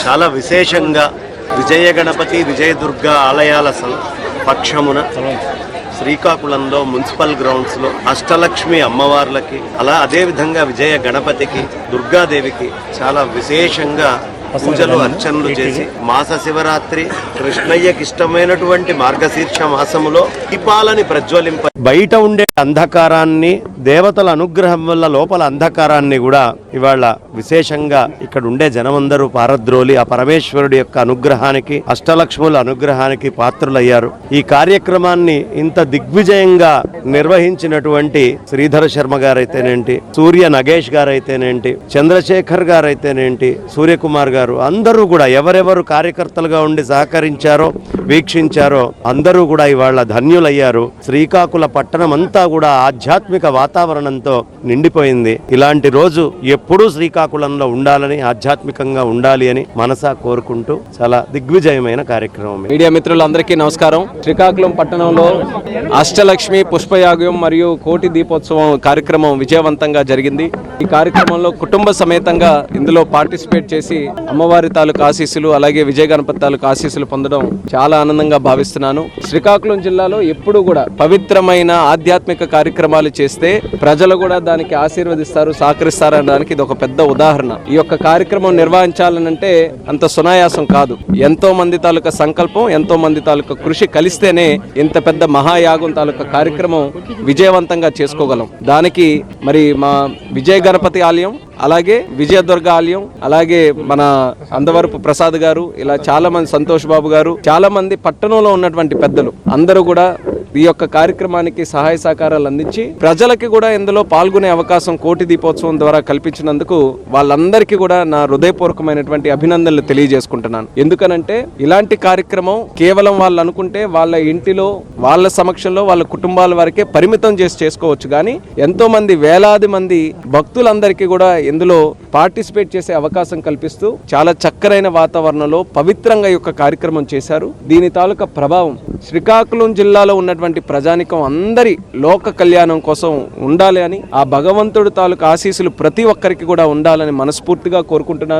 చాలా విశేషంగా విజయ గణపతి విజయదుర్గ ఆలయాల పక్షమున శ్రీకాకుళంలో మున్సిపల్ గ్రౌండ్స్లో అష్టలక్ష్మి అమ్మవార్లకి అదేవిధంగా విజయ గణపతికి దుర్గాదేవికి చాలా విశేషంగా పూజలు అర్చనలు చేసి మాస శివరాత్రి కృష్ణయ్యకి ఇష్టమైనటువంటి మార్గశీర్ష మాసములో దీపాలని ప్రజ్వలింప బయట ఉండే అంధకారాన్ని దేవతల అనుగ్రహం వల్ల లోపల అంధకారాన్ని కూడా ఇవాళ విశేషంగా ఇక్కడ ఉండే జనమందరూ పారద్రోలి ఆ పరమేశ్వరుడి యొక్క అనుగ్రహానికి అష్టలక్ష్ముల అనుగ్రహానికి పాత్రులయ్యారు. ఈ కార్యక్రమాన్ని ఇంత దిగ్విజయంగా నిర్వహించినటువంటి శ్రీధర శర్మ గారైతేనేంటి, సూర్య నగేష్ గారైతేనేంటి, చంద్రశేఖర్ గారైతేనేంటి, సూర్యకుమార్ గారు అందరూ కూడా ఎవరెవరు కార్యకర్తలుగా ఉండి సహకరించారో వీక్షించారో అందరూ కూడా ఇవాళ ధన్యులయ్యారు. శ్రీకాకుళ పట్టణం అంతా కూడా ఆధ్యాత్మిక వాతావరణంతో నిండిపోయింది. ఇలాంటి రోజు ఎప్పుడూ శ్రీకాకుళంలో ఉండాలని, ఆధ్యాత్మికంగా ఉండాలి అని మనసా కోరుకుంటూ చాలా దిగ్విజయమైన కార్యక్రమం. మీడియా మిత్రులందరికీ నమస్కారం. శ్రీకాకుళం పట్టణంలో అష్టలక్ష్మి పుష్పయాగం మరియు కోటి దీపోత్సవం కార్యక్రమం విజయవంతంగా జరిగింది. ఈ కార్యక్రమంలో కుటుంబ సమేతంగా ఇందులో పార్టిసిపేట్ చేసి అమ్మవారి తాలూకు ఆశీస్సులు అలాగే విజయ గణపతి తాలూకు ఆశీస్సులు పొందడం చాలా ఆనందంగా భావిస్తున్నాను. శ్రీకాకుళం జిల్లాలో ఎప్పుడు కూడా పవిత్రమైన ఆధ్యాత్మిక కార్యక్రమాలు చేస్తే ప్రజలు కూడా దానికి ఆశీర్వదిస్తారు, సహకరిస్తారు అనడానికి ఇది ఒక పెద్ద ఉదాహరణ. ఈ యొక్క కార్యక్రమం నిర్వహించాలనంటే అంత సునాయాసం కాదు. ఎంతో మంది తాలూకా సంకల్పం, ఎంతో మంది తాలూకా కృషి కలిస్తేనే ఇంత పెద్ద మహాయాగం తాలూకా కార్యక్రమం విజయవంతంగా చేసుకోగలం. దానికి మరి మా విజయ గణపతి ఆలయం, అలాగే విజయదుర్గ ఆలయం, అలాగే మన అందవరపు ప్రసాద్ గారు, ఇలా చాలా మంది, సంతోష్ బాబు గారు, చాలా మంది పట్టణంలో ఉన్నటువంటి పెద్దలు అందరూ కూడా ఈ యొక్క కార్యక్రమానికి సహాయ సహకారాలు అందించి ప్రజలకి కూడా ఇందులో పాల్గొనే అవకాశం కోటి దీపోత్సవం ద్వారా కల్పించినందుకు వాళ్ళందరికీ కూడా నా హృదయపూర్వకమైనటువంటి అభినందనలు తెలియజేసుకుంటున్నాను. ఎందుకనంటే ఇలాంటి కార్యక్రమం కేవలం వాళ్ళు అనుకుంటే వాళ్ళ ఇంటిలో వాళ్ళ సమక్షంలో వాళ్ళ కుటుంబాల వరకే పరిమితం చేసి చేసుకోవచ్చు, కానీ ఎంతో మంది వేలాది మంది భక్తులందరికీ కూడా ఇందులో పార్టిసిపేట్ చేసే అవకాశం కల్పిస్తూ చాలా చక్కరైన వాతావరణంలో పవిత్రంగా ఈ యొక్క కార్యక్రమం చేశారు. దీని తాలూకా ప్రభావం శ్రీకాకుళం జిల్లాలో ఉన్నటువంటి ప్రజానికం అందరి లోక కళ్యాణం కోసం ఉండాలి అని, ఆ భగవంతుడి తాలూకా ఆశీస్సులు ప్రతి ఒక్కరికి కూడా ఉండాలని మనస్ఫూర్తిగా కోరుకుంటున్నాను.